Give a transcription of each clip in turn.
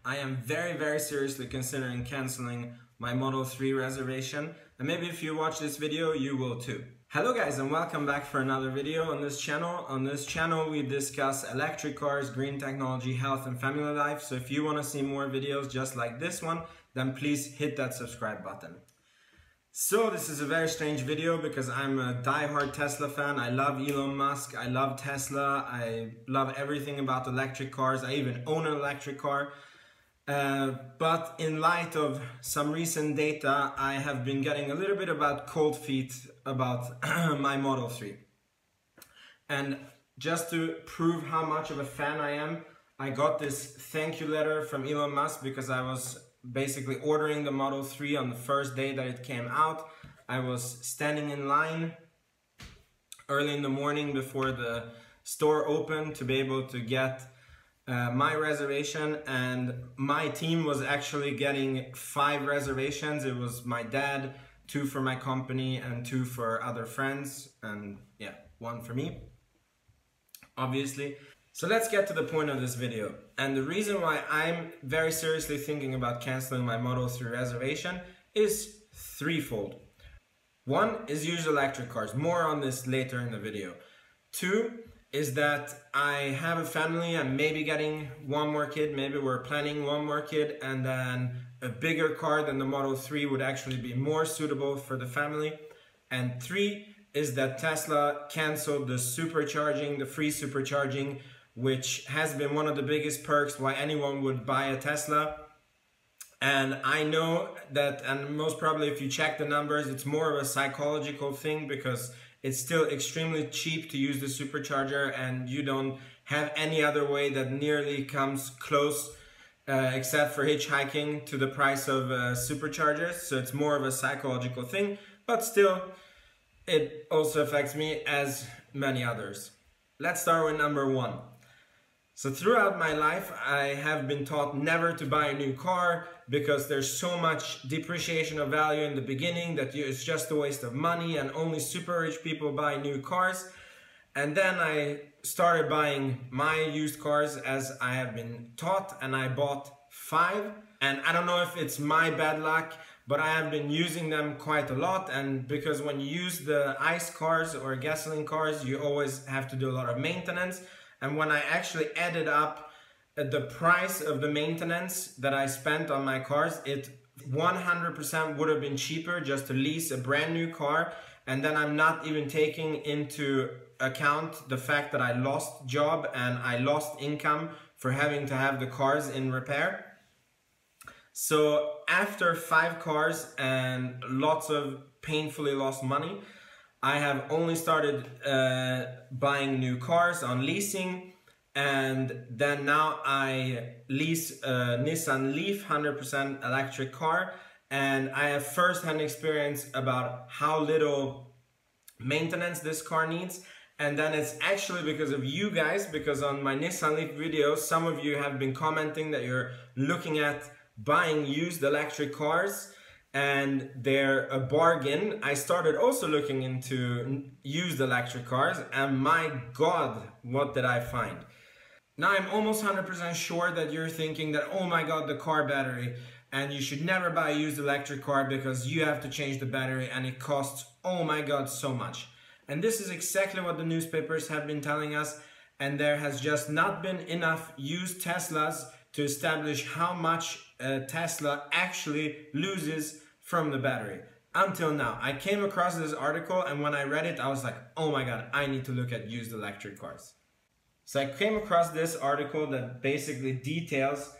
I am very seriously considering cancelling my Model 3 reservation, and maybe if you watch this video you will too. Hello guys, and welcome back for another video on this channel. On this channel we discuss electric cars, green technology, health and family life. So if you want to see more videos just like this one, then please hit that subscribe button. So this is a very strange video because I'm a die-hard Tesla fan. I love Elon Musk, I love Tesla, I love everything about electric cars. I even own an electric car. But in light of some recent data, I have been getting a little bit about cold feet about my Model 3. And just to prove how much of a fan I am, I got this thank you letter from Elon Musk because I was basically ordering the Model 3 on the first day that it came out. I was standing in line early in the morning before the store opened to be able to get my reservation, and my team was actually getting 5 reservations. It was my dad, 2 for my company and 2 for other friends, and yeah, 1 for me, obviously. So let's get to the point of this video. And the reason why I'm very seriously thinking about cancelling my Model 3 reservation is threefold. 1 is use electric cars. More on this later in the video. 2 is that I have a family. I'm maybe getting 1 more kid. Maybe we're planning 1 more kid, and then a bigger car than the Model 3 would actually be more suitable for the family. And 3 is that Tesla canceled the supercharging, the free supercharging, which has been one of the biggest perks why anyone would buy a Tesla. And I know that, and most probably if you check the numbers, it's more of a psychological thing because it's still extremely cheap to use the supercharger, and you don't have any other way that nearly comes close, except for hitchhiking, to the price of superchargers. So it's more of a psychological thing, but still it also affects me as many others. Let's start with number 1. So throughout my life, I have been taught never to buy a new car because there's so much depreciation of value in the beginning that it's just a waste of money and only super rich people buy new cars. And then I started buying my used cars as I have been taught, and I bought 5. And I don't know if it's my bad luck, but I have been using them quite a lot. And because when you use the ICE cars or gasoline cars, you always have to do a lot of maintenance. And when I actually added up the price of the maintenance that I spent on my cars, it 100% would have been cheaper just to lease a brand new car. And then I'm not even taking into account the fact that I lost job and I lost income for having to have the cars in repair. So after 5 cars and lots of painfully lost money, I have only started buying new cars on leasing, and then now I lease a Nissan Leaf 100% electric car, and I have first-hand experience about how little maintenance this car needs. And then it's actually because of you guys, because on my Nissan Leaf videos, some of you have been commenting that you're looking at buying used electric cars and they're a bargain. I started also looking into used electric cars, and my God, what did I find? Now I'm almost 100% sure that you're thinking that, oh my God, the car battery, and you should never buy a used electric car because you have to change the battery and it costs, oh my God, so much. And this is exactly what the newspapers have been telling us, and there has just not been enough used Teslas to establish how much Tesla actually loses from the battery. Until now, I came across this article, and when I read it, I was like, oh my God, I need to look at used electric cars. So I came across this article that basically details,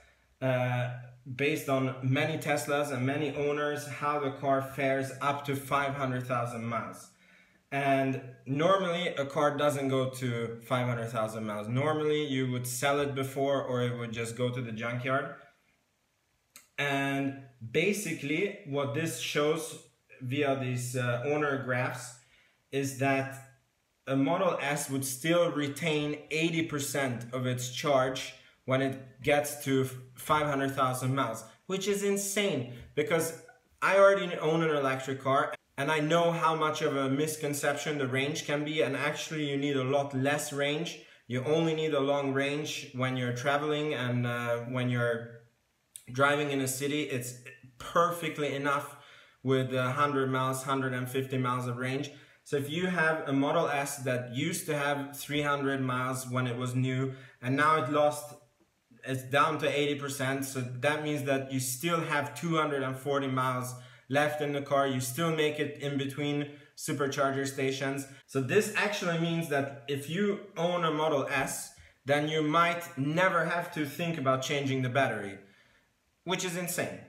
based on many Teslas and many owners, how the car fares up to 500,000 miles. And normally a car doesn't go to 500,000 miles. Normally you would sell it before, or it would just go to the junkyard. And basically what this shows via these owner graphs is that a Model S would still retain 80% of its charge when it gets to 500,000 miles, which is insane because I already own an electric car. And I know how much of a misconception the range can be, and actually you need a lot less range. You only need a long range when you're traveling and when you're driving in a city, it's perfectly enough with 100 miles, 150 miles of range. So if you have a Model S that used to have 300 miles when it was new, and now it's down to 80%, so that means that you still have 240 miles left in the car. You still make it in between supercharger stations. So this actually means that if you own a Model S, then you might never have to think about changing the battery, which is insane.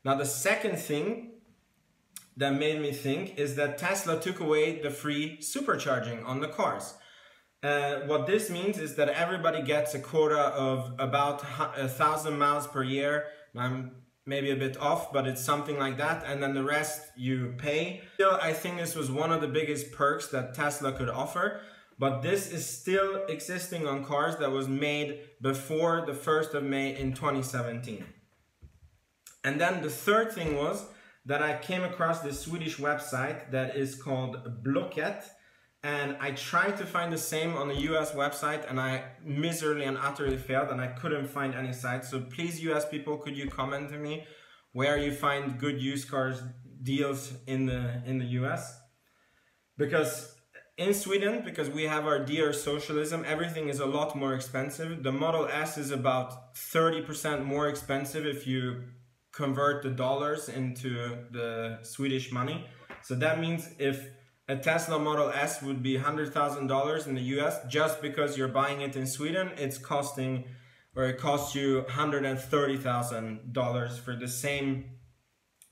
Now the second thing that made me think is that Tesla took away the free supercharging on the cars. What this means is that everybody gets a quota of about 1,000 miles per year. I'm maybe a bit off, but it's something like that, and then the rest you pay. Still, I think this was one of the biggest perks that Tesla could offer, but this is still existing on cars that was made before the 1st of May in 2017. And then the third thing was that I came across this Swedish website that is called Blocket, and I tried to find the same on the US website, and I miserably and utterly failed, and I couldn't find any sites. So please, US people, could you comment to me where you find good used cars deals in the US? Because in Sweden, because we have our dear socialism, everything is a lot more expensive. The Model S is about 30% more expensive if you convert the dollars into the Swedish money. So that means if a Tesla Model S would be $100,000 in the US, just because you're buying it in Sweden, it costs you $130,000 for the same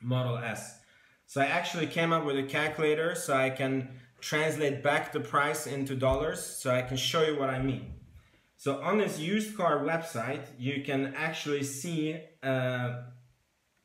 Model S. So I actually came up with a calculator so I can translate back the price into dollars so I can show you what I mean. So on this used car website, you can actually see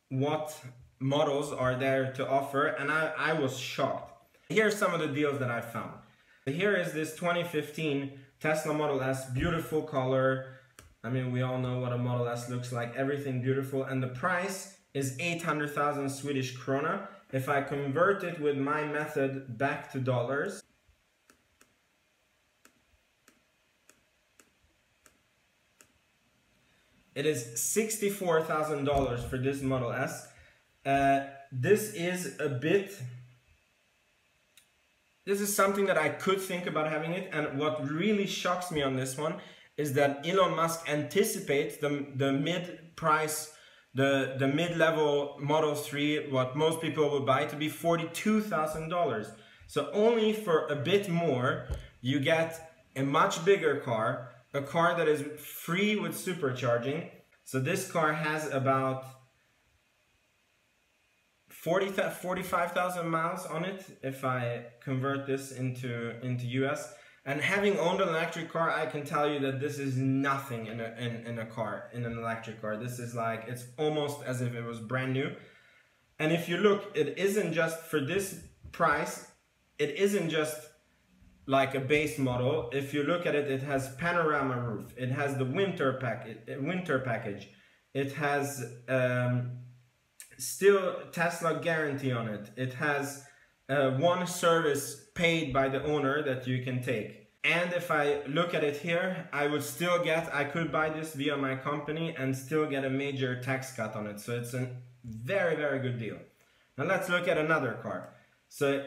what models are there to offer, and I was shocked. Here are some of the deals that I found. Here is this 2015 Tesla Model S, beautiful color. I mean, we all know what a Model S looks like, everything beautiful, and the price is 800,000 Swedish krona. If I convert it with my method back to dollars, it is $64,000 for this Model S. This is something that I could think about having it, and what really shocks me on this one is that Elon Musk anticipates the mid-price, the mid-level Model 3, what most people would buy, to be $42,000. So only for a bit more, you get a much bigger car, a car that is free with supercharging. So this car has about 45,000 miles on it if I convert this into US. And having owned an electric car, I can tell you that this is nothing in an electric car. This is like, it's almost as if it was brand new. And if you look, it isn't just for this price, it isn't just like a base model. If you look at it, it has panorama roof, it has the winter package, it has still Tesla guarantee on it, it has one service paid by the owner that you can take. And if I look at it here, I could buy this via my company and still get a major tax cut on it. So it's a very, very good deal. Now let's look at another car. So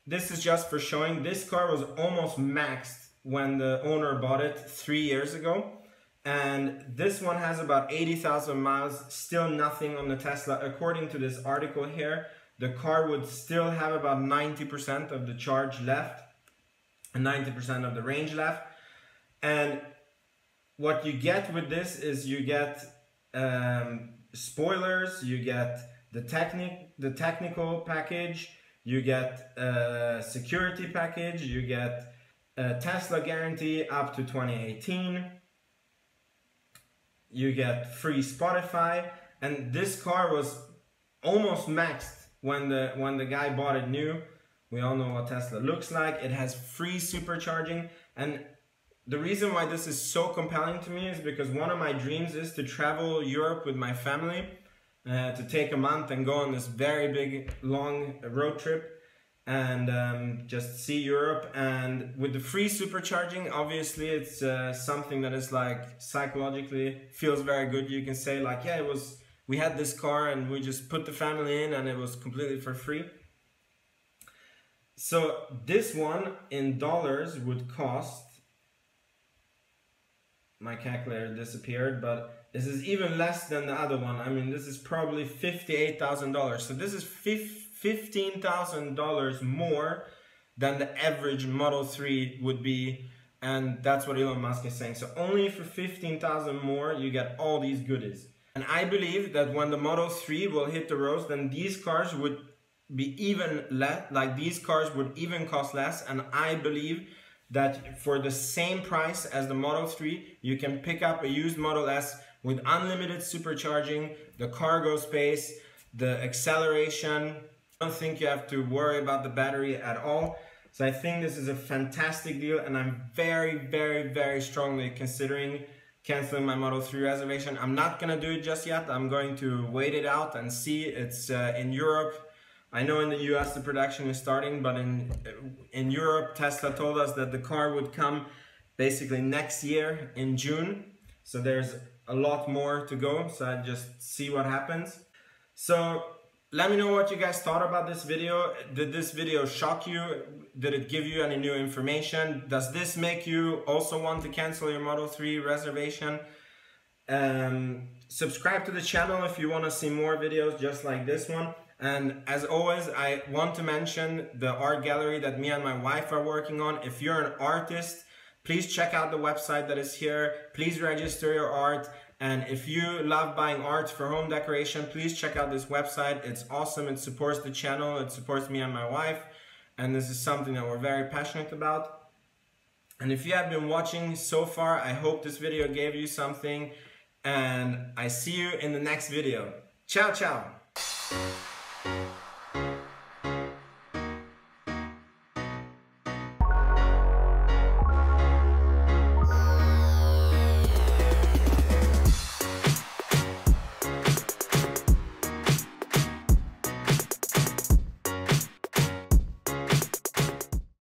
this is just for showing. This car was almost maxed when the owner bought it 3 years ago. And this one has about 80,000 miles, still nothing on the Tesla. According to this article here, the car would still have about 90% of the charge left and 90% of the range left. And what you get with this is you get spoilers, you get the technical package, you get a security package, you get a Tesla guarantee up to 2018, you get free Spotify, and this car was almost maxed when the guy bought it new. We all know what Tesla looks like. It has free supercharging, and the reason why this is so compelling to me is because one of my dreams is to travel Europe with my family, to take a month and go on this very big long road trip. and just see Europe. And with the free supercharging, obviously it's something that is like psychologically feels very good. You can say like, yeah, we had this car and we just put the family in and it was completely for free. So this one in dollars would cost, my calculator disappeared, but this is even less than the other one. I mean, this is probably $58,000. So this is $15,000 more than the average Model 3 would be. And that's what Elon Musk is saying. So only for $15,000 more, you get all these goodies. And I believe that when the Model 3 will hit the roads, then these cars would be even less, like these cars would even cost less. And I believe that for the same price as the Model 3, you can pick up a used Model S with unlimited supercharging, the cargo space, the acceleration. I don't think you have to worry about the battery at all. So I think this is a fantastic deal, and I'm very, very, very strongly considering canceling my Model 3 reservation. I'm not gonna do it just yet. I'm going to wait it out and see. It's in Europe. I know in the US the production is starting, but in Europe, Tesla told us that the car would come basically next year in June. So there's a lot more to go, so I just see what happens. So let me know what you guys thought about this video. Did this video shock you? Did it give you any new information? Does this make you also want to cancel your Model 3 reservation? Subscribe to the channel if you want to see more videos just like this one. And as always, I want to mention the art gallery that me and my wife are working on. If you're an artist, please check out the website that is here. Please register your art. And if you love buying art for home decoration, please check out this website. It's awesome. It supports the channel. It supports me and my wife. And this is something that we're very passionate about. And if you have been watching so far, I hope this video gave you something. And I see you in the next video. Ciao, ciao.